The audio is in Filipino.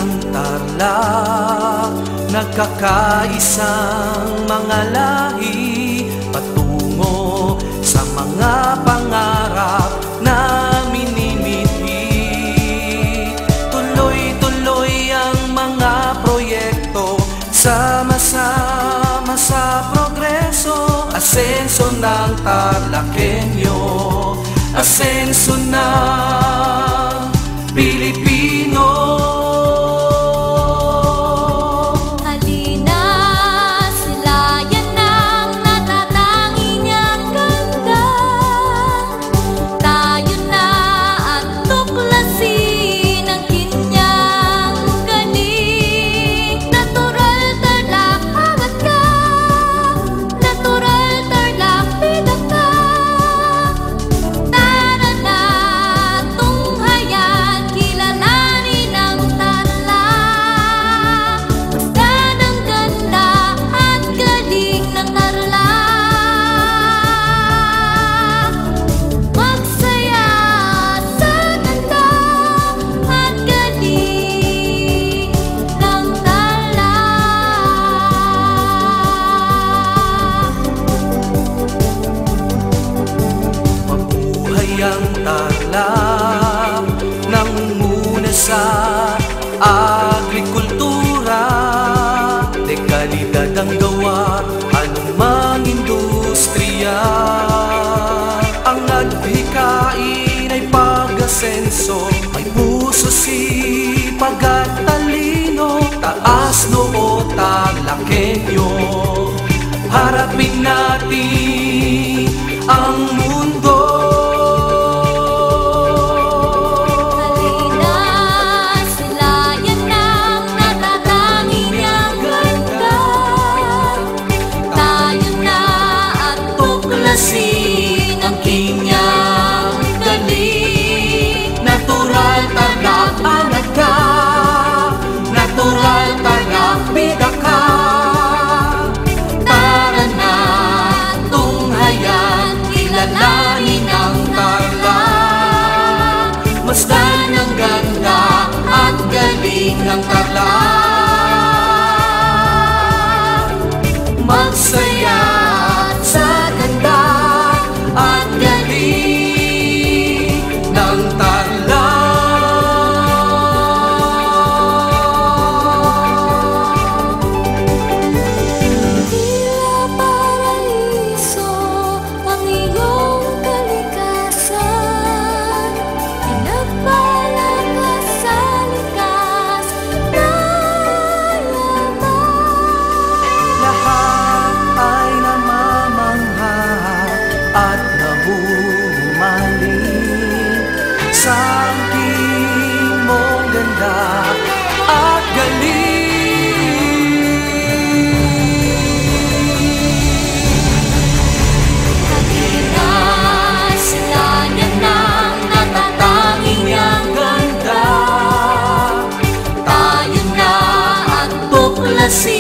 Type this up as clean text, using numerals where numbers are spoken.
ang Tarlac, nagkakaisang mga lahi, patungo sa mga pangarap na minimithi. Tuloy-tuloy ang mga proyekto, sama-sama sa progreso. Asenso ng Tarlacenyo, asenso ng Pilipino. Ang Tarlac nangunguna sa agrikultura, dekalidad ang gawa, anumang industriya. Ang adhikain ay pag-asenso, may puso, sipag at talino. Taas noo Tarlacenyo, harapin natin ang mundo. Ang kanyang galing, natural Tarlac anak ka, natural Tarlac bida ka. Tara na, tunghayan, kilalanin ang Tarlac. Masdan ang ganda at galing ng Tarlac. Magsaya sa ganda at galing ng Tarlac. Tila paraiso ang iyong kalikasan, pinagbalak ka sa likas na yaman. Lahat ay namamangha at nahuhumaling sa angking mong ganda at galing. Kaginas sila niya ng natatanging niyang Ganda, tayo na ang tuklasin.